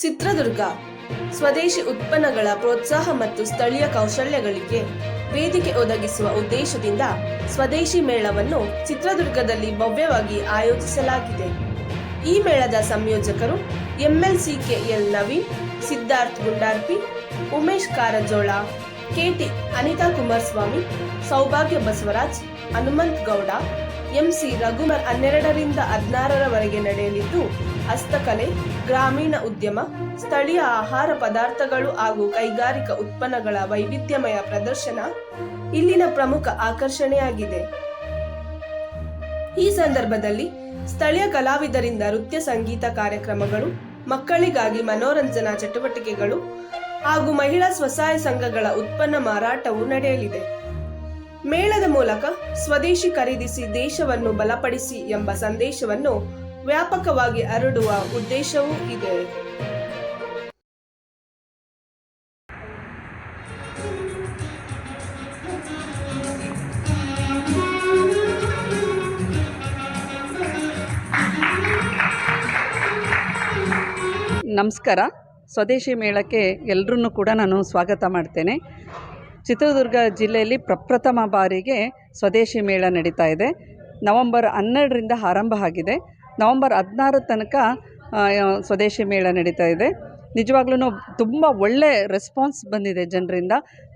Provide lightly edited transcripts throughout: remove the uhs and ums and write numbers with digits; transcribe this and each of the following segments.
ಚಿತ್ರದುರ್ಗ ಸ್ವದೇಶಿ ಉತ್ಪನ್ನಗಳ ಪ್ರೋತ್ಸಾಹ ಮತ್ತು ಸ್ಥಳೀಯ ಕೌಶಲ್ಯಗಳಿಗೆ ವೇದಿಕೆ ಒದಗಿಸುವ ಉದ್ದೇಶದಿಂದ ಸ್ವದೇಶಿ ಮೇಳವನ್ನು ಚಿತ್ರದುರ್ಗದಲ್ಲಿ ಭವ್ಯವಾಗಿ ಆಯೋಜಿಸಲಾಗಿದೆ. ಈ ಮೇಳದ ಸಂಯೋಜಕರು ಎಂಎಲ್ಸಿಕೆಎಲ್ ನವೀನ್, ಸಿದ್ಧಾರ್ಥ್ ಗುಂಡಾರ್ಪಿ, ಉಮೇಶ್ ಕಾರಜೋಳ, ಕೆಟಿ ಅನಿತಾ ಕುಮಾರಸ್ವಾಮಿ, ಸೌಭಾಗ್ಯ ಬಸವರಾಜ್, ಹನುಮಂತ್ ಗೌಡ, ಎಂಸಿ ರಘುಮರ್ 12ರಿಂದ 16ರವರೆಗೆ ನಡೆಯಲಿದ್ದು, ಹಸ್ತಕಲೆ, ಗ್ರಾಮೀಣ ಉದ್ಯಮ, ಸ್ಥಳೀಯ ಆಹಾರ ಪದಾರ್ಥಗಳು ಹಾಗೂ ಕೈಗಾರಿಕಾ ಉತ್ಪನ್ನಗಳ ವೈವಿಧ್ಯಮಯ ಪ್ರದರ್ಶನ ಇಲ್ಲಿನ ಪ್ರಮುಖ ಆಕರ್ಷಣೆಯಾಗಿದೆ. ಈ ಸಂದರ್ಭದಲ್ಲಿ ಸ್ಥಳೀಯ ಕಲಾವಿದರಿಂದ ನೃತ್ಯ ಸಂಗೀತ ಕಾರ್ಯಕ್ರಮಗಳು, ಮಕ್ಕಳಿಗಾಗಿ ಮನೋರಂಜನಾ ಚಟುವಟಿಕೆಗಳು ಹಾಗೂ ಮಹಿಳಾ ಸ್ವಸಹಾಯ ಸಂಘಗಳ ಉತ್ಪನ್ನ ಮಾರಾಟವೂ ನಡೆಯಲಿದೆ. ಮೇಳದ ಮೂಲಕ ಸ್ವದೇಶಿ ಖರೀದಿಸಿ ದೇಶವನ್ನು ಬಲಪಡಿಸಿ ಎಂಬ ಸಂದೇಶವನ್ನು ವ್ಯಾಪಕವಾಗಿ ಹರಡುವ ಉದ್ದೇಶವೂ ಇದೆ. ನಮಸ್ಕಾರ. ಸ್ವದೇಶಿ ಮೇಳಕ್ಕೆ ಎಲ್ಲರನ್ನೂ ಕೂಡ ನಾನು ಸ್ವಾಗತ ಮಾಡ್ತೇನೆ. ಚಿತ್ರದುರ್ಗ ಜಿಲ್ಲೆಯಲ್ಲಿ ಪ್ರಪ್ರಥಮ ಬಾರಿಗೆ ಸ್ವದೇಶಿ ಮೇಳ ನಡೀತಾ ಇದೆ. ನವಂಬರ್ 12ರಿಂದ ಆರಂಭ ಆಗಿದೆ. ನವಂಬರ್ 16 ತನಕ ಸ್ವದೇಶಿ ಮೇಳ ನಡೀತಾ ಇದೆ. ನಿಜವಾಗ್ಲೂ ತುಂಬ ಒಳ್ಳೆ ರೆಸ್ಪಾನ್ಸ್ ಬಂದಿದೆ ಜನರಿಂದ.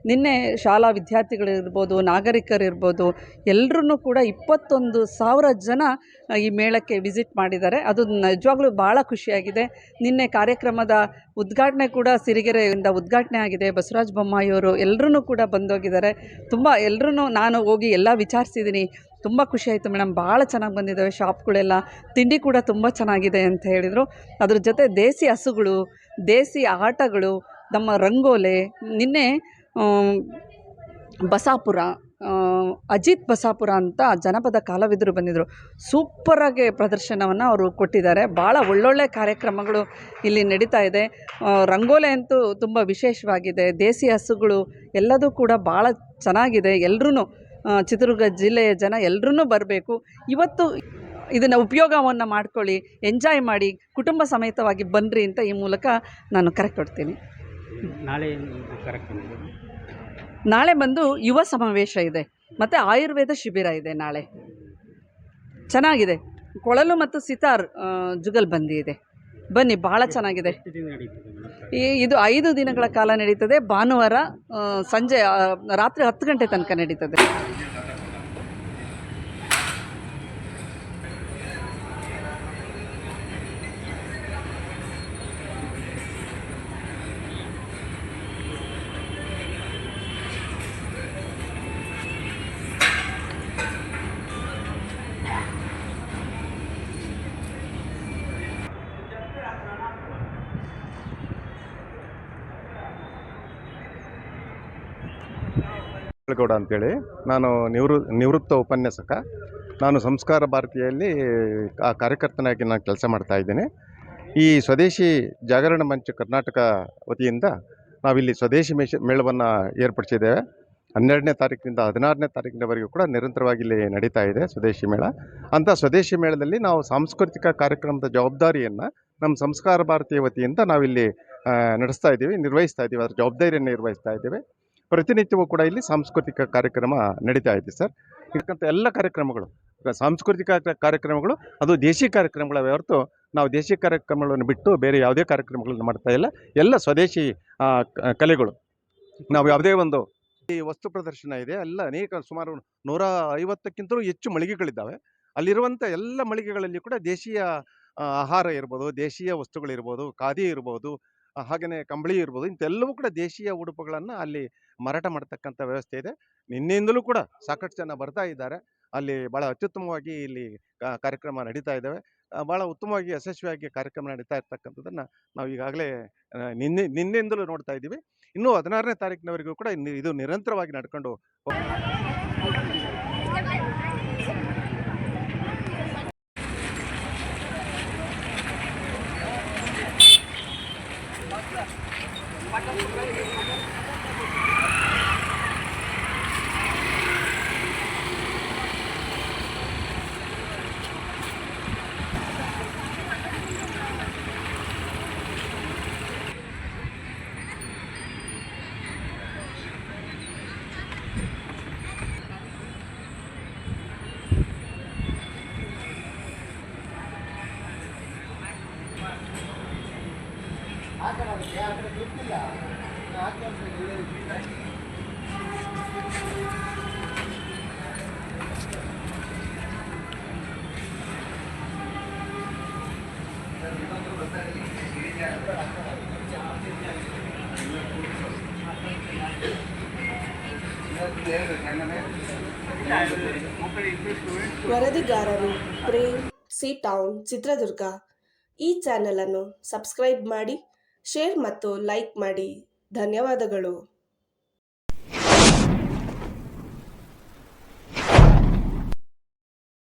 ನಿನ್ನೆ ಶಾಲಾ ವಿದ್ಯಾರ್ಥಿಗಳಿರ್ಬೋದು, ನಾಗರಿಕರಿರ್ಬೋದು, ಎಲ್ಲರೂ ಕೂಡ 21,000 ಜನ ಈ ಮೇಳಕ್ಕೆ ವಿಸಿಟ್ ಮಾಡಿದ್ದಾರೆ. ಅದು ನಿಜವಾಗ್ಲೂ ಭಾಳ ಖುಷಿಯಾಗಿದೆ. ನಿನ್ನೆ ಕಾರ್ಯಕ್ರಮದ ಉದ್ಘಾಟನೆ ಕೂಡ ಸಿರಿಗೆರೆಯಿಂದ ಉದ್ಘಾಟನೆ ಆಗಿದೆ. ಬಸವರಾಜ ಬೊಮ್ಮಾಯಿಯವರು ಎಲ್ಲರೂ ಕೂಡ ಬಂದೋಗಿದ್ದಾರೆ. ತುಂಬ ಎಲ್ಲರೂ ನಾನು ಹೋಗಿ ಎಲ್ಲ ವಿಚಾರಿಸಿದ್ದೀನಿ. ತುಂಬ ಖುಷಿಯಾಯಿತು ಮೇಡಮ್, ಭಾಳ ಚೆನ್ನಾಗಿ ಬಂದಿದ್ದಾವೆ ಶಾಪ್ಗಳೆಲ್ಲ, ತಿಂಡಿ ಕೂಡ ತುಂಬ ಚೆನ್ನಾಗಿದೆ ಅಂತ ಹೇಳಿದರು. ಅದ್ರ ಜೊತೆ ದೇಸಿ ಹಸುಗಳು, ದೇಸಿ ಆಟಗಳು, ನಮ್ಮ ರಂಗೋಲೆ, ನಿನ್ನೆ ಬಸಾಪುರ ಅಜಿತ್ ಬಸಾಪುರ ಅಂತ ಜನಪದ ಕಲಾವಿದರು ಬಂದಿದ್ದರು. ಸೂಪರಾಗಿ ಪ್ರದರ್ಶನವನ್ನು ಅವರು ಕೊಟ್ಟಿದ್ದಾರೆ. ಭಾಳ ಒಳ್ಳೊಳ್ಳೆ ಕಾರ್ಯಕ್ರಮಗಳು ಇಲ್ಲಿ ನಡೀತಾ ಇದೆ. ರಂಗೋಲೆ ಅಂತೂ ತುಂಬ ವಿಶೇಷವಾಗಿದೆ. ದೇಸಿ ಹಸುಗಳು ಎಲ್ಲದೂ ಕೂಡ ಭಾಳ ಚೆನ್ನಾಗಿದೆ. ಎಲ್ಲರೂ ಚಿತ್ರದುರ್ಗ ಜಿಲ್ಲೆಯ ಜನ ಎಲ್ಲರೂ ಬರಬೇಕು. ಇವತ್ತು ಇದನ್ನು ಉಪಯೋಗವನ್ನು ಮಾಡ್ಕೊಳ್ಳಿ, ಎಂಜಾಯ್ ಮಾಡಿ, ಕುಟುಂಬ ಸಮೇತವಾಗಿ ಬನ್ನಿರಿ ಅಂತ ಈ ಮೂಲಕ ನಾನು ಕರೆ ಕೊಡ್ತೀನಿ. ನಾಳೆ ಬಂದು ಯುವ ಸಮಾವೇಶ ಇದೆ ಮತ್ತು ಆಯುರ್ವೇದ ಶಿಬಿರ ಇದೆ. ನಾಳೆ ಚೆನ್ನಾಗಿದೆ. ಕೊಳಲು ಮತ್ತು ಸಿತಾರ್ ಜುಗಲ್ಬಂದಿ ಇದೆ. ಬನ್ನಿ, ಭಾಳ ಚೆನ್ನಾಗಿದೆ. ಇದು 5 ದಿನಗಳ ಕಾಲ ನಡೀತದೆ. ಭಾನುವಾರ ಸಂಜೆ ರಾತ್ರಿ 10 ಗಂಟೆ ತನಕ ನಡೀತದೆ. ಗೌಡ ಅಂತೇಳಿ, ನಾನು ನಿವೃತ್ತ ಉಪನ್ಯಾಸಕ. ನಾನು ಸಂಸ್ಕಾರ ಭಾರತಿಯಲ್ಲಿ ಕಾರ್ಯಕರ್ತನಾಗಿ ನಾನು ಕೆಲಸ ಮಾಡ್ತಾ ಇದ್ದೇನೆ. ಈ ಸ್ವದೇಶಿ ಜಾಗರಣ ಮಂಚ ಕರ್ನಾಟಕ ವತಿಯಿಂದ ನಾವಿಲ್ಲಿ ಸ್ವದೇಶಿ ಮೇಳವನ್ನು ಏರ್ಪಡಿಸಿದ್ದೇವೆ. 12ನೇ ತಾರೀಕಿನಿಂದ 16ನೇ ತಾರೀಕಿನವರೆಗೂ ಕೂಡ ನಿರಂತರವಾಗಿ ಇಲ್ಲಿ ನಡೀತಾ ಇದೆ ಸ್ವದೇಶಿ ಮೇಳ. ಅಂಥ ಸ್ವದೇಶಿ ಮೇಳದಲ್ಲಿ ನಾವು ಸಾಂಸ್ಕೃತಿಕ ಕಾರ್ಯಕ್ರಮದ ಜವಾಬ್ದಾರಿಯನ್ನು ನಮ್ಮ ಸಂಸ್ಕಾರ ಭಾರತೀಯ ವತಿಯಿಂದ ನಾವಿಲ್ಲಿ ನಿರ್ವಹಿಸ್ತಾ ಇದ್ದೀವಿ. ಅದರ ಜವಾಬ್ದಾರಿಯನ್ನು ನಿರ್ವಹಿಸ್ತಾ ಇದ್ದೇವೆ. ಪ್ರತಿನಿತ್ಯವೂ ಕೂಡ ಇಲ್ಲಿ ಸಾಂಸ್ಕೃತಿಕ ಕಾರ್ಯಕ್ರಮ ನಡೀತಾ ಇದೆ ಸರ್. ಇದಕ್ಕಂಥ ಎಲ್ಲ ಕಾರ್ಯಕ್ರಮಗಳು ಸಾಂಸ್ಕೃತಿಕ ಕಾರ್ಯಕ್ರಮಗಳು, ಅದು ದೇಶಿ ಕಾರ್ಯಕ್ರಮಗಳೇ ಹೊರತು ನಾವು ದೇಶಿ ಕಾರ್ಯಕ್ರಮಗಳನ್ನು ಬಿಟ್ಟು ಬೇರೆ ಯಾವುದೇ ಕಾರ್ಯಕ್ರಮಗಳನ್ನು ಮಾಡ್ತಾ ಇಲ್ಲ. ಎಲ್ಲ ಸ್ವದೇಶಿ ಕಲೆಗಳು. ನಾವು ಯಾವುದೇ ಒಂದು ಈ ವಸ್ತು ಪ್ರದರ್ಶನ ಇದೆ, ಎಲ್ಲ ಅನೇಕ ಸುಮಾರು 150ಕ್ಕಿಂತಲೂ ಹೆಚ್ಚು ಮಳಿಗೆಗಳಿದ್ದಾವೆ. ಅಲ್ಲಿರುವಂಥ ಎಲ್ಲ ಮಳಿಗೆಗಳಲ್ಲಿ ಕೂಡ ದೇಶೀಯ ಆಹಾರ ಇರ್ಬೋದು, ದೇಶೀಯ ವಸ್ತುಗಳಿರ್ಬೋದು, ಖಾದಿ ಇರ್ಬೋದು, ಹಾಗೆಯೇ ಕಂಬಳಿ ಇರ್ಬೋದು, ಇಂಥೆಲ್ಲವೂ ಕೂಡ ದೇಶೀಯ ಉಡುಪುಗಳನ್ನು ಅಲ್ಲಿ ಮಾರಾಟ ಮಾಡ್ತಕ್ಕಂಥ ವ್ಯವಸ್ಥೆ ಇದೆ. ನಿನ್ನೆಯಿಂದಲೂ ಕೂಡ ಸಾಕಷ್ಟು ಜನ ಬರ್ತಾ ಇದ್ದಾರೆ. ಅಲ್ಲಿ ಭಾಳ ಅತ್ಯುತ್ತಮವಾಗಿ ಇಲ್ಲಿ ಕಾರ್ಯಕ್ರಮ ನಡೀತಾ ಇದ್ದಾವೆ. ಭಾಳ ಉತ್ತಮವಾಗಿ ಯಶಸ್ವಿಯಾಗಿ ಕಾರ್ಯಕ್ರಮ ನಡೀತಾ ಇರ್ತಕ್ಕಂಥದ್ದನ್ನು ನಾವು ಈಗಾಗಲೇ ನಿನ್ನೆಯಿಂದಲೂ ನೋಡ್ತಾ ಇದ್ದೀವಿ. ಇನ್ನೂ 16ನೇ ತಾರೀಕಿನವರೆಗೂ ಕೂಡ ಇದು ನಿರಂತರವಾಗಿ ನಡ್ಕೊಂಡು ವರದಿಗಾರರು ಪ್ರೇಮ್ ಸಿ ಟೌನ್ ಚಿತ್ರದುರ್ಗ. ಈ ಚಾನೆಲ್ ಅನ್ನು ಸಬ್ಸ್ಕ್ರೈಬ್ ಮಾಡಿ, ಶೇರ್ ಮತ್ತು ಲೈಕ್ ಮಾಡಿ. ಧನ್ಯವಾದಗಳು.